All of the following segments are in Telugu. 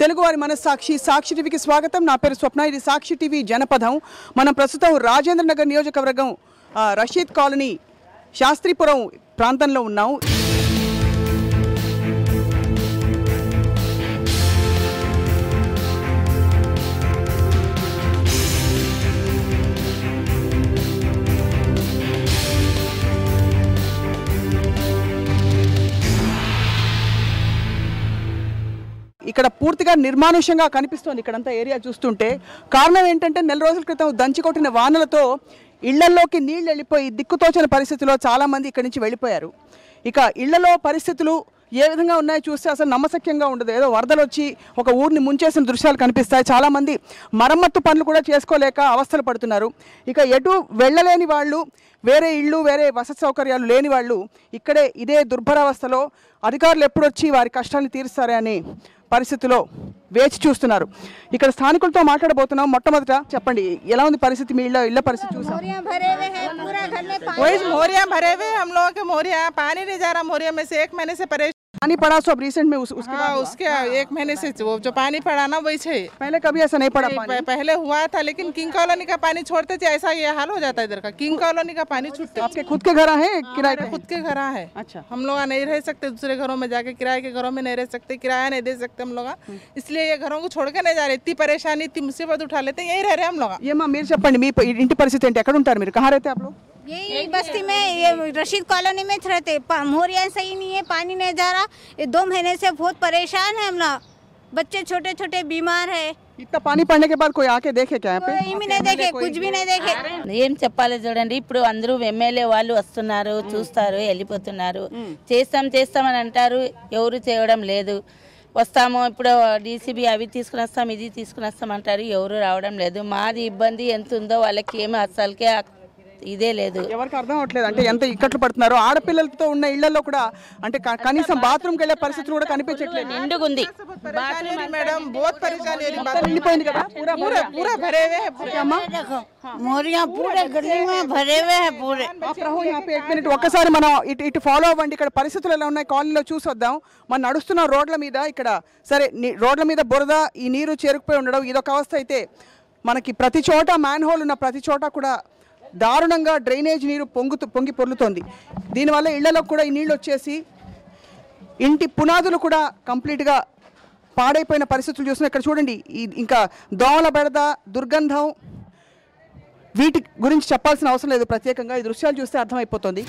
తెలుగువారి మనస్సాక్షి సాక్షి టీవీకి స్వాగతం. నా పేరు స్వప్న. ఇది సాక్షి టీవీ జనపదం. మనం ప్రస్తుతం రాజేంద్ర నగర్ నియోజకవర్గం రషీద్ కాలనీ శాస్త్రీపురం ప్రాంతంలో ఉన్నాం. ఇక్కడ పూర్తిగా నిర్మానుష్యంగా కనిపిస్తోంది. ఇక్కడంతా ఏరియా చూస్తుంటే కారణం ఏంటంటే నెల రోజుల క్రితం దంచికొట్టిన వానలతో ఇళ్లలోకి నీళ్లు వెళ్ళిపోయి దిక్కుతోచని పరిస్థితిలో చాలామంది ఇక్కడి నుంచి వెళ్ళిపోయారు. ఇక ఇళ్లలో పరిస్థితులు ఏ విధంగా ఉన్నాయో చూస్తే అసలు నమ్మశక్యంగా ఉండదు. ఏదో వరదలు వచ్చి ఒక ఊరిని ముంచేసిన దృశ్యాలు కనిపిస్తాయి. చాలామంది మరమ్మత్తు పనులు కూడా చేసుకోలేక అవస్థలు పడుతున్నారు. ఇక ఎటు వెళ్ళలేని వాళ్ళు, వేరే ఇళ్ళు, వేరే వసతి సౌకర్యాలు లేని వాళ్ళు ఇక్కడే ఇదే దుర్భరావస్థలో అధికారులు ఎప్పుడొచ్చి వారి కష్టాన్ని తీరుస్తారే అని పరిస్థితిలో వేచి చూస్తున్నారు. ఇక్కడ స్థానికులతో మాట్లాడబోతున్నాం. మొట్టమొదట చెప్పండి, ఎలా ఉంది పరిస్థితి? మీ ఇళ్ళ పరిస్థితి చూసాం. मोरिया भरे हुए हम लोगों के मोरिया पानी नहीं जा रहा। मोरिया में से 1 महीने से परेशान पानी पड़ा सो अब रिसेंट में उसके हाँ, उसके 1 महीने से वो जो पानी पड़ा ना वही है। पहले कभी ऐसा नहीं पड़ा पानी? पहले हुआ था, लेकिन किंग कॉलोनी का पानी छोड़ते थे ऐसा ये हाल हो जाता है। इधर का किंग कॉलोनी का पानी छूटते। आपके खुद के घर है किराए पे? खुद के घर है। अच्छा, हम लोग नहीं रह सकते दूसरे घरों में जाके, किराए के घरों में नहीं रह सकते, किराया नहीं दे सकते हम लोग, इसलिए ये घरों को छोड़ के नहीं जा रहे। इतनी परेशानी, इतनी मुसीबत उठा लेते, यही रह रहे हम लोग। ये मां మీరు చెప్పండి, మీ ఇంటి పరిస్థితి ఏంటి? ఎక్కడ ఉంటారు మీరు? कहां रहते आप लोग? यही बस्ती में, ये रशीद कॉलोनी में रहते। मोरिया सही नहीं है, पानी नहीं जा रहा। ये 2 महीने से बहुत परेशान है हम लोग। बच्चे छोटे छोटे बीमार है। इतना पानी पड़ने के बाद कोई आके देखे क्या यहाँ पे? कोई भी नहीं देखे, कुछ भी नहीं देखे। ఏం చెప్పాలి చూడండి, ఇప్పుడు అందరూ ఎమ్మెల్యే వాళ్ళు వస్తున్నారు, చూస్తారు, వెళ్ళిపోతున్నారు. చేస్తామని అంటారు, ఎవరు చేయడం లేదు. వస్తాము ఇప్పుడు డీసీబీ అవి తీసుకుని వస్తాం, ఇది తీసుకుని వస్తాం అంటారు, ఎవరు రావడం లేదు. మాది ఇబ్బంది ఎంత ఉందో వాళ్ళకి ఏమీ అసలుకే ఇదే లేదు. ఎవరికి అర్థం అవట్లేదు అంటే ఎంత ఇక్కట్లు పడుతున్నారు. ఆడపిల్లలతో ఉన్న ఇళ్లలో కూడా అంటే కనీసం బాత్రూమ్కి వెళ్ళే పరిస్థితులు కూడా కనిపించట్లేదు. నిండుగుంది मैडम, बहुत परेशानी है। నిండిపోయింది కదా పూరా पूरा भरे हुए हैं। मोरिया पूरे गली में भरे हुए हैं पूरे। आप रहो यहाँ पे 1 मिनट. ఒక్కసారి మనం ఇటు ఫాలో అవ్వండి. ఇక్కడ పరిస్థితులు ఎలా ఉన్నాయి కాలనీలో చూసొద్దాం. మనం నడుస్తున్న రోడ్ల మీద ఇక్కడ సరే రోడ్ల మీద బురద, ఈ నీరు చేరుకుపోయి ఉండడం ఇదొక అవస్థ అయితే, మనకి ప్రతి చోట మ్యాన్ హోల్ ఉన్న ప్రతి చోట కూడా దారుణంగా డ్రైనేజ్ నీరు పొంగి పొర్లుతోంది. దీనివల్ల ఇళ్లలో కూడా ఈ నీళ్ళు వచ్చేసి ఇంటి పునాదులు కూడా కంప్లీట్గా పాడైపోయిన పరిస్థితులు చూస్తున్నాం. ఇక్కడ చూడండి, ఇంకా దోమల బెడద, దుర్గంధం, వీటి గురించి చెప్పాల్సిన అవసరం లేదు ప్రత్యేకంగా. ఈ దృశ్యాలు చూస్తే అర్థమైపోతుంది.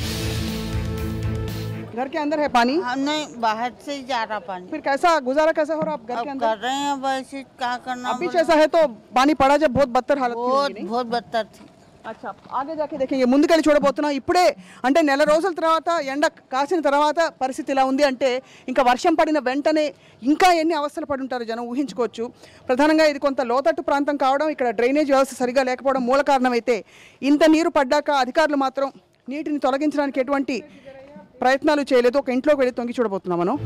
घर के अंदर है पानी? नहीं, बाहर से ही जा रहा पानी। फिर कैसा गुजारा कैसा हो रहा आप घर के अंदर? कर रहे हैं वैसे, क्या करना। अभी ऐसा है तो पानी पड़ा जब बहुत बदतर हालत थी होगी, नहीं? बहुत बदतर थी। अच्छा, आगे जाके देखेंगे. ముందుకెళ్ళి చూడబోతున్నాం. ఇప్పుడే అంటే నెల రోజుల తర్వాత ఎండ కాసిన తర్వాత పరిస్థితి ఇలా ఉంది అంటే ఇంకా వర్షం పడిన వెంటనే ఇంకా ఎన్ని అవస్థలు పడి ఉంటారు జనం ఊహించుకోవచ్చు. ప్రధానంగా ఇది కొంత లోతట్టు ప్రాంతం కావడం, ఇక్కడ డ్రైనేజ్ వ్యవస్థ సరిగా లేకపోవడం మూల కారణం అయితే, ఇంత నీరు పడ్డాక అధికారులు మాత్రం నీటిని తొలగించడానికి ఎటువంటి ప్రయత్నాలు చేయలేదు. ఒక ఇంట్లోకి వెళ్ళి తొంగి చూడబోతున్నాం మనం.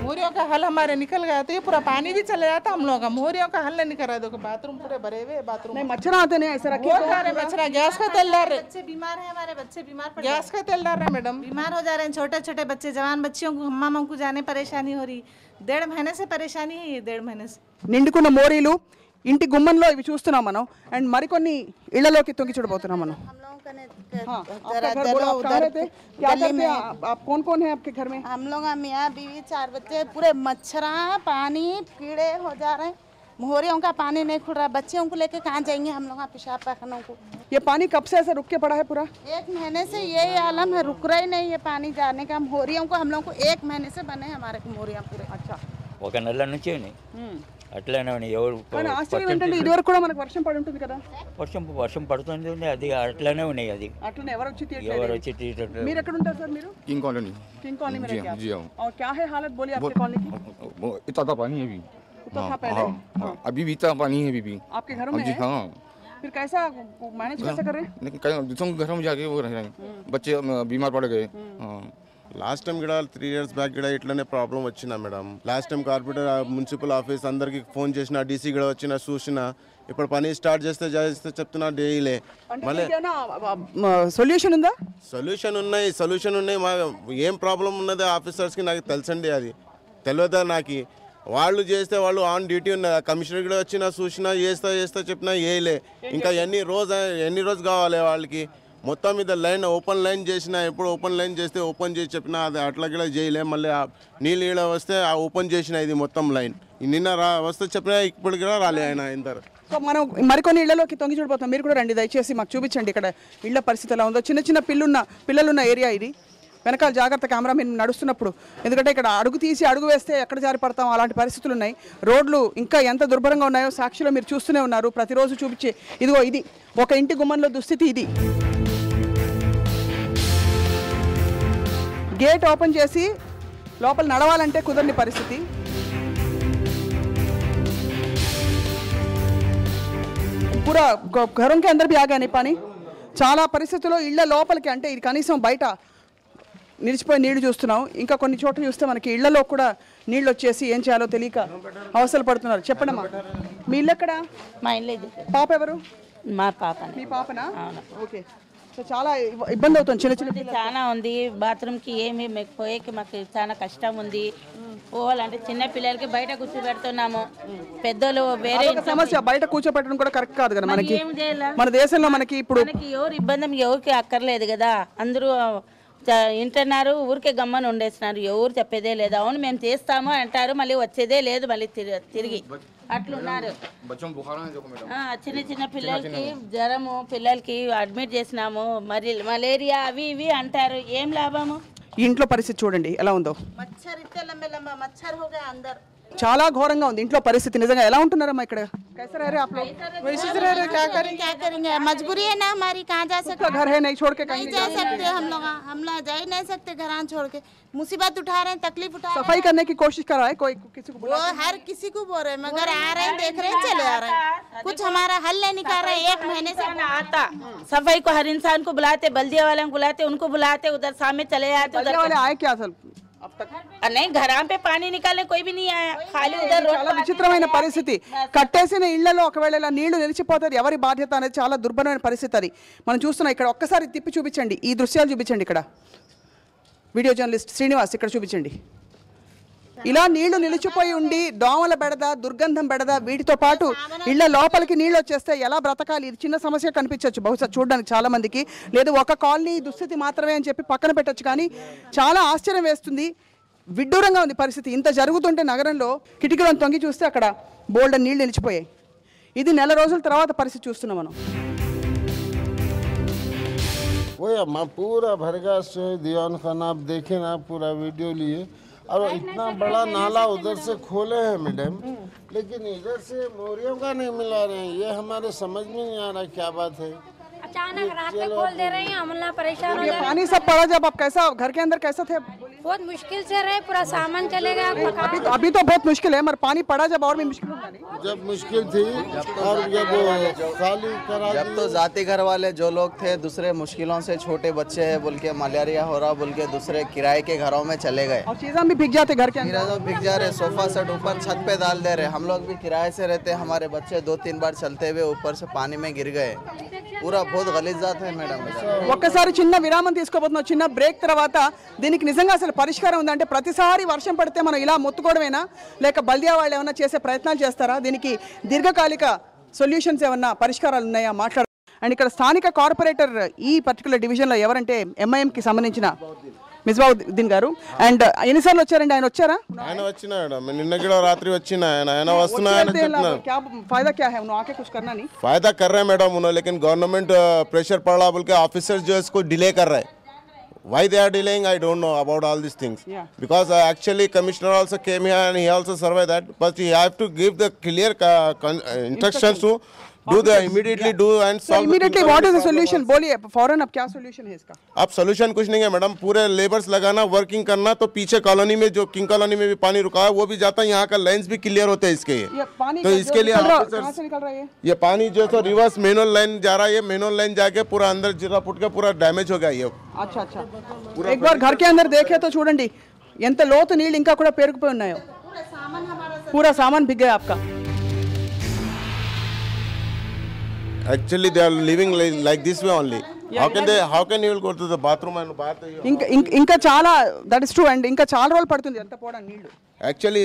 मोरियों का हल हमारे निकल गया तो ये पूरा पानी भी चला जाता हम लोगों का। मोरियों का हल नहीं निकल रहा है। देखो बाथरूम पूरे भरे हुए, बाथरूम नहीं मच्छर आते नहीं ऐसा रखिए बहुत सारे मच्छर। गैस का तेल डाल रहे, बच्चे बीमार हैं, हमारे बच्चे बीमार पड़ गैस का तेल डाल रहे हैं मैडम, बीमार हो जा रहे हैं। छोटे छोटे बच्चे, जवान बच्चियों को हम्माम को जाने परेशानी हो रही। 1.5 महीने से परेशानी है, ये 1.5 महीने से। నిండుకున్న మోరీలు ఇంటి గుమ్మంలో ఇవి చూస్తున్నాం మనం. అండ్ మరికొన్ని ఇళ్లలోకి తొంగి చూడబోతున్నాం మనం. हाँ, आपका घर बोलो, आप कहाँ रहते? क्या करते हैं आप? कौन कौन है आपके घर में? हम लोग मियाँ बीवी 4 बच्चे, पूरे मच्छरा, पानी, कीड़े हो जा रहे हैं। मोहरियों का पानी नहीं खुल रहा। बच्चों को लेके कहाँ जाएंगे हम लोग पेशाब पैखानों को? ये पानी कब से ऐसा रुक के पड़ा है पूरा? 1 महीने से यही आलम है, रुक रहा ही नहीं है पानी जाने का। मोहरियों को हम लोग को 1 महीने से बने हमारे मोहरिया पूरे। अच्छा, ఒక నెల నుంచి అట్లనే ఎవరు కానీ ఆశ్చర్యం ఏంటంటే ఇదివరకు కూడా మనకు వర్షం పడి ఉంటుంది కదా? వర్షం పడుతుంది, అది అట్లనే ఉన్నాయి. అది అట్లనే ఎవరు వచ్చి ఎవరు వచ్చి తీయట్లేదు. మీరు ఎక్కడ ఉంటారు సార్? మీరు किंग कॉलोनी। किंग कॉलोनी में रहते हैं जी हाँ। और क्या है हालत बोलिए आपके कॉलोनी की? इतना था पानी अभी। तो था पहले? हाँ, अभी भी इतना पानी है अभी भी आपके घरों में जी। है? हाँ, फिर कैसा मैनेज कैसे कर रहे हैं? लेकिन कहीं दूसरों के घरों में जाके वो रह रहे हैं, बच्चे बीमार पड़ गए। हाँ, లాస్ట్ టైం కూడా 3 years బ్యాక్ కూడా ఇట్లానే ప్రాబ్లం వచ్చినా madam. Last time corporator municipal office అందరికి ఫోన్ చేసిన, డీసీ కూడా వచ్చిన చూసిన. ఇప్పుడు పని స్టార్ట్ చేస్తే చెప్తున్నా డైలీ. మళ్ళీ సొల్యూషన్ ఉందా? సొల్యూషన్ ఉన్నాయి. మా ఏం ప్రాబ్లం ఉన్నది ఆఫీసర్స్కి నాకు తెలుసండి, అది తెలియదా నాకు. వాళ్ళు చేస్తే వాళ్ళు ఆన్ డ్యూటీ ఉన్నది. కమిషనర్ కూడా వచ్చినా చూసినా చేస్తా చెప్పినా వేయలే. ఇంకా ఎన్ని రోజు కావాలి వాళ్ళకి. మొత్తం మీద లైన్ ఓపెన్ లైన్ చేసిన, ఎప్పుడు ఓపెన్ లైన్ చేస్తే ఓపెన్ చేసి చెప్పినా అది అట్లా కూడా చేయలే. మళ్ళీ నీళ్ళు వస్తే ఓపెన్ చేసిన ఇది మొత్తం లైన్. నిన్న వస్తే చెప్పినా ఇప్పుడు కూడా రాలే ఆయన ఇంతరు. సో మనం మరికొన్ని ఇళ్లలోకి తొంగి చూడిపోతాం. మీరు కూడా రండి దయచేసి, మాకు చూపించండి ఇక్కడ ఇళ్ల పరిస్థితి ఎలా ఉందో. చిన్న పిల్లలున్న ఏరియా ఇది. వెనకాల జాగ్రత్త కెమెరా మీరు నడుస్తున్నప్పుడు, ఎందుకంటే ఇక్కడ అడుగు వేస్తే ఎక్కడ జారి పడతాం అలాంటి పరిస్థితులు ఉన్నాయి. రోడ్లు ఇంకా ఎంత దుర్భరంగా ఉన్నాయో సాక్షిలో మీరు చూస్తూనే ఉన్నారు. ప్రతిరోజు చూపించే ఇదిగో ఇది ఒక ఇంటి గుమ్మంలో దుస్థితి ఇది. గేట్ ఓపెన్ చేసి లోపల నడవాలంటే కుదరని పరిస్థితి. పూరా ఘరం కే అందర్ భీ ఆ గయా नहीं पानी. చాలా పరిస్థితుల్లో ఇళ్ల లోపలికి, అంటే ఇది కనీసం బయట నిలిచిపోయి నీళ్లు చూస్తున్నాం. ఇంకా కొన్ని చోట్ల చూస్తే మనకి ఇళ్లలో కూడా నీళ్ళు వచ్చేసి ఏం చేయాలో తెలియక అవసరం పడుతున్నారు. చెప్పండమ్మా, మీ ఇల్లు ఎక్కడ? మా ఇల్లు ఇది. పాప ఎవరు? మా పాప. మీ పాపనా? ఓకే. సో చాలా ఇబ్బంది అవుతుంది. చిన్న చాలా ఉంది. బాత్రూమ్కి ఏమి పోయేకి మాకు చాలా కష్టం ఉంది. పోవాలంటే చిన్న పిల్లలకి బయట కూర్చోబెడుతున్నాము. పెద్దలు వేరే సమస్య. బయట కూర్చోబెట్టడం కూడా కరెక్ట్ కాదు కదా మనకి. మన దేశంలో మనకి ఇప్పుడు ఎవరు ఇబ్బంది ఎవరికి అక్కర్లేదు కదా. అందరూ వింటున్నారు, ఊరికే గమ్మని ఉండేస్తున్నారు. ఎవరు చెప్పేదే లేదు. అవును మేము చేస్తాము అంటారు, మళ్ళీ వచ్చేదే లేదు. మళ్ళీ తిరిగి అట్లున్నారు. చిన్న పిల్లలకి జ్వరము, పిల్లలకి అడ్మిట్ చేసినాము. మరి మలేరియా అవి ఇవి అంటారు. ఏం లాభము? ఇంట్లో పరిస్థితి చూడండి ఎలా ఉందో. చాలా ఘోరంగా ఉంది ఇంట్లో పరిస్థితి. నిజంగా ఎలా ఉంటున్నారమ్మా ఇక్కడ? क्या करेंगे, मजबूरी है ना हमारी, कहाँ जा सकते, घर है नहीं छोड़ के कहीं नहीं जा सकते हम लोग जा ही नहीं सकते घर छोड़ के. मुसीबत उठा रहे हैं, तकलीफ उठा रहे हैं. सफाई करने की कोशिश कर रहा है कोई, किसी को वो हर किसी को बोल रहे हैं, मगर आ रहे हैं, देख रहे हैं, चले आ रहे हैं. कुछ हमारा हल नहीं निकाल रहे. 1 महीने से आता सफाई को हर इंसान को बुलाते, बल्दिया वाले को बुलाते, उनको बुलाते, उधर सामने चले जाते. उधर वाले आए क्या असल अब तक? नहीं, घर पे पानी निकालने कोई भी नहीं आया. खाली उधर रोड. చాలా విచిత్రమైన పరిస్థితి. కట్టేసిన ఇళ్లలో ఒకవేళ ఇలా నీళ్లు నిలిచిపోతుంది, ఎవరి బాధ్యత అనేది చాలా దుర్భరమైన పరిస్థితి. అది మనం చూస్తున్నాం. ఇక్కడ ఒక్కసారి తిప్పి చూపించండి, ఈ దృశ్యాలు చూపించండి. ఇక్కడ వీడియో జర్నలిస్ట్ శ్రీనివాస్ ఇక్కడ చూపించండి. ఇలా నీళ్లు నిలిచిపోయి ఉండి దోమల బెడద, దుర్గంధం బెడద, వీటితో పాటు ఇళ్ల లోపలికి నీళ్ళు వచ్చేస్తే ఎలా బ్రతకాలి? ఇది చిన్న సమస్య కనిపించవచ్చు బహుశా చూడడానికి చాలా మందికి. లేదు ఒక కాలనీ దుస్థితి మాత్రమే అని చెప్పి పక్కన పెట్టచ్చు. కానీ చాలా ఆశ్చర్యం వేస్తుంది. విడ్డూరంగా ఉంది పరిస్థితి. ఇంత జరుగుతుంటే నగరంలో కిటికీలను తొంగి చూస్తే అక్కడ బోల్డన్ నీళ్లు నిలిచిపోయాయి. ఇది నెల రోజుల తర్వాత పరిస్థితి చూస్తున్నాం మనం. वो पूरा भरगास दीवान खाना आप देखें ना, पूरा वीडियो लिए. और इतना बड़ा नाला उधर से खोले हैं मैडम, लेकिन इधर से मोरियों का नहीं मिला रहे हैं. ये हमारे समझ में नहीं आ रहा क्या बात है. अचानक रात में खोल दे रहे हैं, हम लोग परेशान हो गए. पानी सब पड़ा जब आप कैसा घर के अंदर कैसा थे? बहुत मुश्किल से रहे, पूरा सामान चलेगा. अभी तो बहुत मुश्किल है, मगर पानी पड़ा जब और भी मुश्किल होगा. जब मुश्किल थी और जब खाली करा, जब तो जाति घर वाले जो लोग थे दूसरे मुश्किलों से, छोटे बच्चे हैं बोल के, मलेरिया हो रहा बोल के दूसरे किराए के घरों में चले गए. और चीज़ें भी भीग जाते घर के अंदर. चीज़ें भीग जा रहे, सोफा सेट ऊपर छत पे डाल दे रहे. हम लोग भी किराए से रहते, हमारे बच्चे 2-3 बार चलते हुए ऊपर से पानी में गिर गए. पूरा बहुत गलीजात है మేడం. ఒక్కసారి చిన్న విరామం తీసుకోబోతున్నాం. చిన్న బ్రేక్ తర్వాత దీనికి నిజంగా అసలు పరిష్కారం ఉందంటే ప్రతిసారి వర్షం పడితే మనం ఇలా మొత్తుకోవడమేనా, లేక బల్దియా వాళ్ళు ఏమైనా చేసే ప్రయత్నాలు చేస్తారా? దీనికి దీర్ఘకాలిక సొల్యూషన్స్ ఏమన్నా పరిష్కారాలు ఉన్నాయా మాట్లాడ. అండ్ ఇక్కడ స్థానిక కార్పొరేటర్ ఈ పర్టికులర్ డివిజన్లో ఎవరంటే ఎంఐఎంకి సంబంధించిన మిస్బావుద్దీన్ గారు. అండ్ ఎన్నిసార్లు వచ్చారండి? ఆయన వచ్చారా? ఆయన వచ్చిన నిన్న కూడా రాత్రి వచ్చిన ఆయన వస్తున్నాయని చెప్తున్నారు. फायदा क्या है उन्होंने आके कुछ करना नहीं? फायदा कर रहे हैं मैडम उन्होंने, लेकिन गवर्नमेंट प्रेशर पड़ रहा बोल के ऑफिसर्स जो है इसको डिले कर रहे हैं. Why they are delaying, I don't know about all these things. Because actually commissioner also came here and he also surveyed that, but he have to give the clear instructions to do the immediately do and So solve. immediately what is the solution? बोलिए फौरन अब क्या solution है इसका? अब सोल्यूशन कुछ नहीं है मैडम, पूरे लेबर्स लगाना, वर्किंग करना, तो पीछे कॉलोनी में जो किंग कॉलोनी में भी पानी रुका है वो भी जाता है, यहाँ का लाइंस भी क्लियर होते हैं इसके, ये पानी तो इसके लिए कहाँ से निकल रहा है ये पानी जो तो रिवर्स मेनोल लाइन जा रहा है, ये मेनोल लाइन जाके पूरा अंदर जिरा फुट के पूरा डैमेज हो गया ये। अच्छा अच्छा, एक बार घर के अंदर देखे तो చూడండి ఎంత లోతు నీళ్ళు ఇంకా కూడా పేరుకుపోయి ఉన్నాయో, पूरा सामान भीग गया आपका। Actually they are living like this way only. How can you will go to the bathroom and bath? ఇంకా చాలా, that is true, and ఇంకా చాలా రోజులు పడుతుంది ఎంత పోవడానికి నీళ్ళు. Actually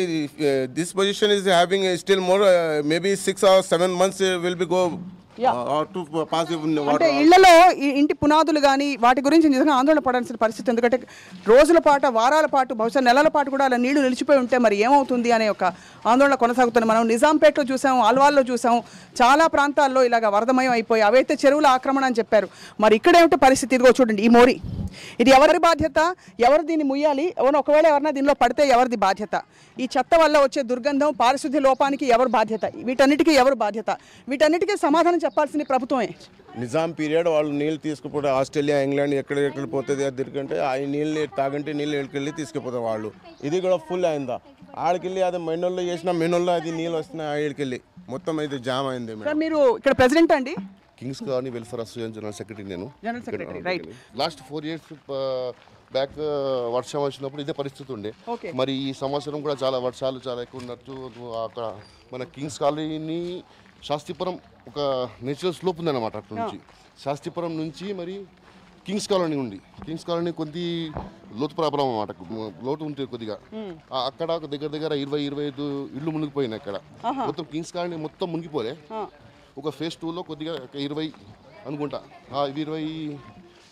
this position is having still more maybe 6 or 7 months will be go or to pass అంటే water. ఇళ్లలో ఇంటి పునాదులు కానీ వాటి గురించి నిజంగా ఆందోళన పడాల్సిన పరిస్థితి, ఎందుకంటే రోజుల పాటు, వారాల పాటు, బహుశా నెలల పాటు కూడా అలా నీళ్లు నిలిచిపోయి ఉంటే మరి ఏమవుతుంది అనే ఒక ఆందోళన కొనసాగుతుంది. మనం నిజాంపేటలో చూసాం, ఆల్వాల్లో చూసాం, చాలా ప్రాంతాల్లో ఇలాగ వరదమయం అయిపోయి అవైతే చెరువుల ఆక్రమణ అని చెప్పారు. మరి ఇక్కడేమిటి పరిస్థితి? ఇదిగో చూడండి ఈ మోరీ, ఇది ఎవరి బాధ్యత? ఎవరు దీన్ని ముయ్యాలి? ఒకవేళ ఎవరైనా దీనిలో పడితే ఎవరిది బాధ్యత? ఈ చెత్త వల్ల వచ్చే దుర్గంధం, పారిశుద్ధ్య లోపానికి ఎవరు బాధ్యత? వీటన్నిటికీ ఎవరు బాధ్యత? వీటన్నిటికీ సమాధానం చెప్పాల్సింది ప్రభుత్వమే. నిజాం పీరియడ్ వాళ్ళు నీళ్ళు తీసుకుపోతే ఆస్ట్రేలియా, ఇంగ్లాండ్ ఎక్కడ పోతుంది తిరిగంటే ఆ నీళ్ళు తాగంటే నీళ్ళు వెళ్ళి తీసుకుపోతారు వాళ్ళు. ఇది కూడా ఫుల్ అయిందా ఆడికెళ్ళి, అది మెనోల్లో చేసిన మెనోల్లో అది నీళ్ళు వస్తున్నాయి ఆడికెళ్ళి, మొత్తం అయితే జామ్ అయింది. మీరు ఇక్కడ ప్రెసిడెంట్ అండి? Kings colony welfare association general secretary నేను. General secretary, right. Last 4 years back వర్షం వచ్చినప్పుడు ఇదే పరిస్థితి ఉండే. మరి ఈ సంవత్సరం కూడా చాలా వర్షాలు చాలా ఎక్కువ ఉన్నట్టు అక్కడ మన కింగ్స్ కాలనీ శాస్త్రీపురం ఒక నేచురల్ స్లోప్ ఉందన్నమాట. అక్కడ నుంచి శాస్త్రీపురం నుంచి మరి కింగ్స్ కాలనీ ఉంది. కింగ్స్ కాలనీ కొద్ది లోతు ప్రాబ్లం అన్నమాట, లోటు ఉంటుంది కొద్దిగా. అక్కడ దగ్గర 20-25 ఇళ్ళు మునిగిపోయినాయి అక్కడ. మొత్తం కింగ్స్ కాలనీ మొత్తం మునిగిపోలే, ఒక ఫేజ్ 2లో కొద్దిగా 20 అనుకుంటా, 20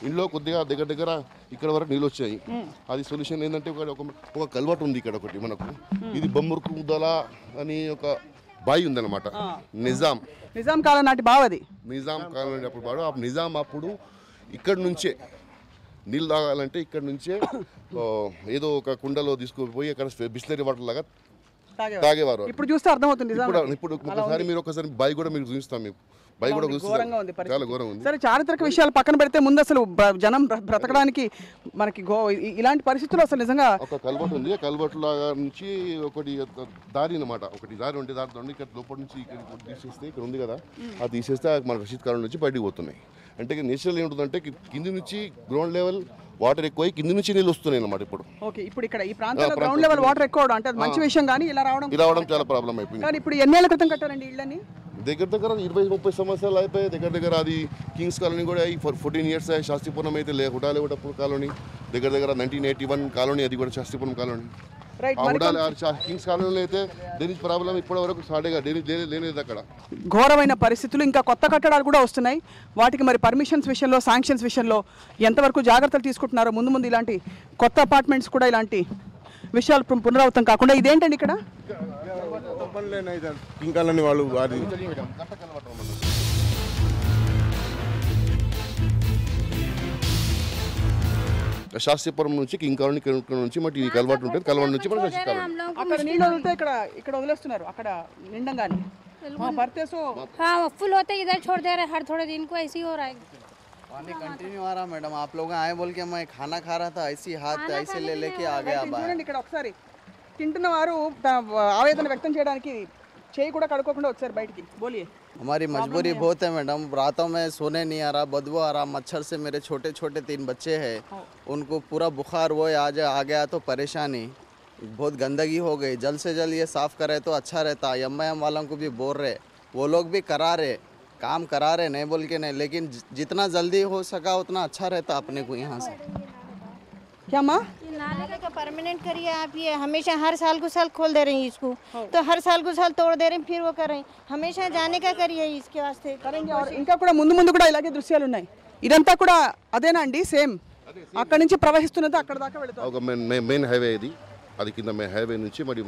ఇంట్లో కొద్దిగా దగ్గర ఇక్కడ వరకు నీళ్ళు వచ్చాయి. అది సొల్యూషన్ ఏంటంటే ఒక కల్వర్ట్ ఉంది ఇక్కడ ఒకటి మనకు, ఇది బొమ్మరుకుదల అని ఒక బావి ఉందన్నమాట. నిజాం కాలం నాటి బావది. నిజాం కాలం అప్పుడు బాడు. నిజాం అప్పుడు ఇక్కడ నుంచే నీళ్ళు తాగాలంటే ఇక్కడ నుంచే ఏదో ఒక కుండలో తీసుకుపోయి అక్కడ బిస్లరీ వాటర్ లాగా తాగేవారు. ఇప్పుడు చూస్తే అర్థమవుతుంది. ఇప్పుడు ఒకసారి మీరు ఒకసారి బావి కూడా మీకు చూపిస్తాం, మీకు బావి కూడా చాలా ఘోరంగా ఉంది. సరే, చారిత్రక విషయాలు పక్కన పెడితే ముందు అసలు జనం బ్రతకడానికి మనకి ఇలాంటి పరిస్థితుల్లో అసలు నిజంగా ఒక కల్వర్ట్ ఉంది. కల్వర్ట్ లాగా నుంచి ఒకటి దారి అన్నమాట, ఒకటి దారి ఉంటే దారి ఇక్కడ లోపల నుంచి ఇక్కడ తీసేస్తే, ఇక్కడ ఉంది కదా, అది తీసేస్తే మన రషీద్ కాలం నుంచి బయటకు పోతున్నాయి. అంటే నేచురల్ ఏముంటుందంటే కింది నుంచి గ్రౌండ్ లెవెల్ వాటర్ ఎక్కువ కింది నుంచి నీళ్ళు వస్తున్నాయి అన్నమాట. ఇప్పుడు ఇక్కడ ఈ ప్రాంతంలో గ్రౌండ్ లెవెల్ వాటర్ ఎక్కువ అంటే అది మంచి విషయం, కానీ ఇలా రావడం చాలా ప్రాబ్లం అయిపోయింది. కానీ ఇప్పుడు ఎన్నేళ్ల క్రితం కట్టారండి ఇళ్ళని? దగ్గర 20-30 సంవత్సరాలు అయిపోయి. దగ్గర అది కింగ్స్ కాలనీ కూడా 14 years అయ్యి. శాస్త్రీపురం అయితే హుడాలేటప్పుడు కాలనీ దగ్గర 1981 కాలనీ, అది కూడా శాస్త్రీపురం కాలనీ. కింగ్స్ కాలనీలో అయితే దేని ప్రాబ్లం ఇప్పటి వరకు స్టార్ట్గా లేదు అక్కడ. ఘోరమైన పరిస్థితులు, ఇంకా కొత్త కట్టడాలు కూడా వస్తున్నాయి. వాటికి మరి పర్మిషన్స్ విషయంలో, శాంక్షన్స్ విషయంలో ఎంతవరకు జాగ్రత్తలు తీసుకుంటున్నారో, ముందు ఇలాంటి కొత్త అపార్ట్మెంట్స్ కూడా ఇలాంటి విషయాలు పునరావృతం కాకుండా. ఇదేంటండి ఇక్కడ కింగ్ కాలనీ వాళ్ళు శాస్త్రీపురం నుంచి కింగ్ కాలనీ నుంచి మరి కల్వర్ట్ ఉంటుంది, కల్వర్ట్ నుంచి అక్కడ నీళ్ళు వదిలితే ఇక్కడ వదిలేస్తున్నారు, అక్కడ నిండంగానే भरते सो। हाँ फुल होते इधर छोड़ दे रहे हर थोड़े दिन को ऐसे ही हो रहा है। पानी कंटिन्यू आ रहा मैडम। आप लोग आए बोल के मैं खाना खा रहा था, ऐसी हाथ ऐसे ले लेके आ गया बाहर। ఇక్కడ ఒకసారి తింటున్న వారు ఆవేదన వ్యక్తం చేయడానికి చేయి కూడా కడుక్కోకుండా వచ్చారు బయటికి। बोलिए। हमारी मजबूरी बहुत है मैडम, रातों में सोने नहीं आ रहा, बदबू आ रहा, मच्छर से मेरे छोटे छोटे 3 बच्चे हैं, उनको पूरा बुखार वो आ गया तो परेशानी, बहुत गंदगी हो गई। जल्द से जल्द ये साफ़ करे तो अच्छा रहता। एम वालों को भी बोल रहे, वो लोग भी करा रहे, काम करा रहे, नहीं बोल के नहीं, लेकिन जितना जल्दी हो सका उतना अच्छा रहता अपने को यहाँ से। क्या माँ नाले का परमानेंट करिए आप, ये हमेशा हर साल को साल खोल दे रहे हैं इसको, तो हर साल को साल तोड़ दे रहे हैं, फिर वो कर रहे हैं। हमेशा जाने का करिए इसके वास्ते करेंगे। और ఇంకా కూడా ముందు కూడా ఇలాగే దృశ్యాలు ఉన్నాయి। ఇదంతా కూడా అదేనా అండి? సేమ్ అక్కడ నుంచి ప్రవహిస్తున్నది అక్కడ దాకా వెళ్తుంది। ఒక మెయిన్ హైవే ఇది, అది కింద హైవే నుంచి మరి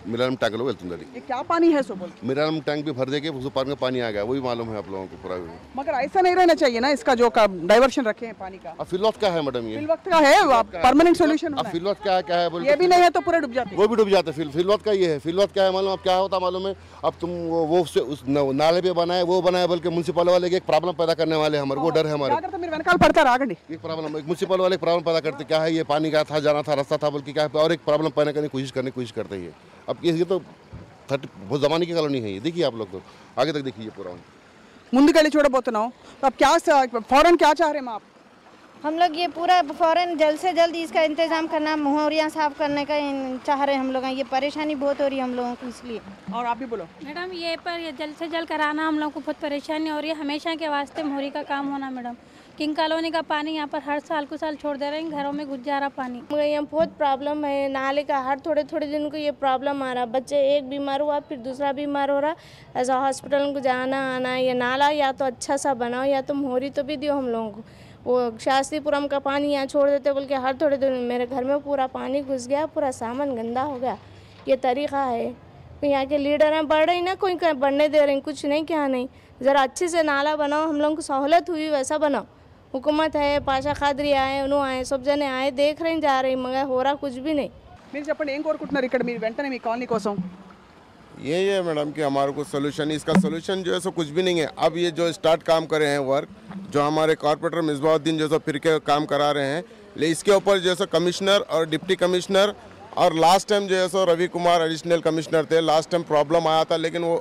मिरालम टैंक लोग వెళ్తుంది అది ये क्या पानी है सो बोल मिरालम टैंक भी भर देके उस पानी में पानी आ गया, वही मालूम है आप लोगों को पूरा। मगर ऐसा नहीं रहना चाहिए ना, इसका जो डाइवर्शन रखे हैं पानी का। अब फिलवक्त क्या है मैडम? ये फिलवक्त का है, परमानेंट सॉल्यूशन अब फिलवक्त क्या है बोल, ये भी नहीं है तो पूरे डूब जाते, वो भी डूब जाते। फिलवक्त का ये है, फिलवक्त क्या है मालूम? अब क्या होता मालूम है? अब तुम वो उससे उस नाले पे बनाए, वो बनाए बल्कि म्युनिसिपल वाले एक प्रॉब्लम पैदा करने वाले हमारे, वो डर है हमारे। వెనకాల పడతారు ఆగండి। एक प्रॉब्लम म्युनिसिपल वाले प्रॉब्लम पैदा करते, क्या है ये पानी का था, जाना था, रास्ता था बल्कि क्या है, और एक प्रॉब्लम पैदा करने की कोशिश करते हैं। अब ये तो 30 बहुत ज़माने की कॉलोनी है ये, देखिए आप लोग तो आगे तक देखिए पूरा। ముందుకెళ్ళి చూడబోతున్నాం। अब क्या फौरन क्या चाह रहे हैं आप? हम लोग ये पूरा फौरन जल्द से जल्द इसका इंतजाम करना, मोहरियाँ साफ करने का चाह रहे हैं हम लोग। ये परेशानी बहुत हो रही है हम लोगों को, इसलिए। और आप भी बोलो मैडम, ये पर ये जल्द से जल्द कराना, हम लोग को बहुत परेशानी हो रही है। हमेशा के वास्ते मोहरी का काम होना मैडम। किंग कॉलोनी का पानी यहाँ पर हर साल को साल छोड़ दे रहे हैं, घरों में घुस जा रहा पानी। यहाँ बहुत प्रॉब्लम है, नाले का हर थोड़े दिन को ये प्रॉब्लम आ रहा। बच्चे एक बीमार हुआ फिर दूसरा बीमार हो रहा, ऐसा हॉस्पिटल को जाना आना। ये नाला या तो अच्छा सा बनाओ या तो मोहरी तो भी दियो हम लोगों को। वो शास्त्रीपुरम का पानी यहाँ छोड़ देते बोल के हर थोड़े दिन मेरे घर में पूरा पानी घुस गया, पूरा सामान गंदा हो गया। ये तरीका है? यहाँ के लीडर हैं, बढ़ रही ना, कोई बढ़ने दे रहे, कुछ नहीं क्या नहीं। ज़रा अच्छे से नाला बनाओ, हम लोगों को सहूलत हुई वैसा बनाओ। हुकूमत है, पाशा खादरी आए, उन्होंने आए, सब जने आए, देख रहे जा रहे, मगर हो रहा कुछ भी नहीं। మీరు చెప్పండి, ఏం కోరుకుంటున్నారు ఇక్కడ మీరు వెంటనే మీ కాలనీ కోసం? यही है मैडम कि हमारे को सोल्यूशन, इसका सोल्यूशन जो है सो कुछ भी नहीं है। अब ये जो स्टार्ट काम करे हैं वर्क, जो हमारे कॉर्पोरेटर मिसबाउद्दीन जो सो फिर के काम करा रहे हैं, ले इसके ऊपर जो है सो कमिश्नर और डिप्टी कमिश्नर और लास्ट टाइम जो है सो रवि कुमार एडिशनल कमिश्नर थे, लास्ट टाइम प्रॉब्लम आया था, लेकिन वो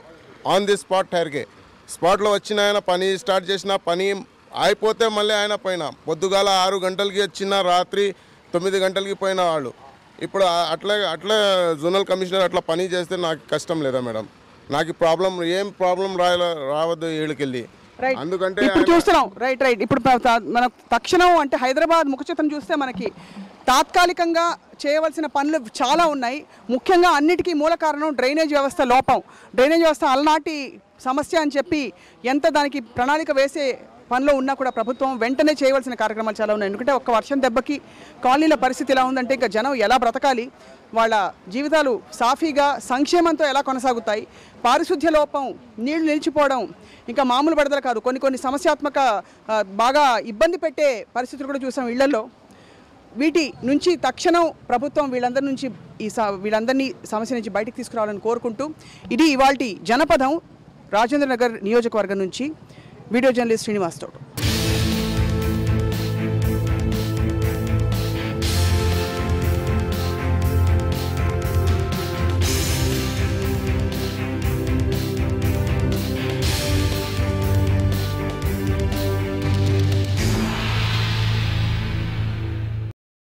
ऑन ది స్పాట్ ठहर के స్పాట్లో వచ్చిన ఆయన పని స్టార్ట్ చేసిన, పని అయిపోతే మళ్ళీ ఆయన పైన పొద్దుగాల 6 గంటలకి వచ్చిన రాత్రి 9 గంటలకి పోయిన వాళ్ళు ఇప్పుడు అట్లా జోనల్ కమిషనర్ అట్లా పని చేస్తే నాకు కష్టం లేదా మేడం? నాకు ఏం ప్రాబ్లం రావద్దు వీళ్ళకెళ్ళి, అందుకంటే ఇప్పుడు చూస్తున్నాం రైట్ ఇప్పుడు మన తక్షణం అంటే హైదరాబాద్ ముఖచిత్రం చూస్తే మనకి తాత్కాలికంగా చేయవలసిన పనులు చాలా ఉన్నాయి. ముఖ్యంగా అన్నిటికీ మూల కారణం డ్రైనేజ్ వ్యవస్థ లోపం. డ్రైనేజ్ వ్యవస్థ అలనాటి సమస్య అని చెప్పి ఎంత దానికి ప్రణాళిక వేసే పనిలో ఉన్నా కూడా ప్రభుత్వం వెంటనే చేయవలసిన కార్యక్రమాలు చాలా ఉన్నాయి. ఎందుకంటే ఒక్క వర్షం దెబ్బకి కాలనీల పరిస్థితి ఎలా ఉందంటే ఇంకా జనం ఎలా బ్రతకాలి, వాళ్ళ జీవితాలు సాఫీగా సంక్షేమంతో ఎలా కొనసాగుతాయి, పారిశుద్ధ్య లోపం, నీళ్లు నిలిచిపోవడం, ఇంకా మామూలు వరదలు కాదు, కొన్ని సమస్యాత్మక బాగా ఇబ్బంది పెట్టే పరిస్థితులు కూడా చూసాం ఇళ్లలో. వీటి నుంచి తక్షణం ప్రభుత్వం వీళ్ళందరినీ సమస్య నుంచి బయటకు తీసుకురావాలని కోరుకుంటూ ఇది ఇవాల్టి జనపదం రాజేంద్ర నగర్ నియోజకవర్గం నుంచి వీడియో జర్నలిస్ట్ శ్రీనివాస్ తోడు.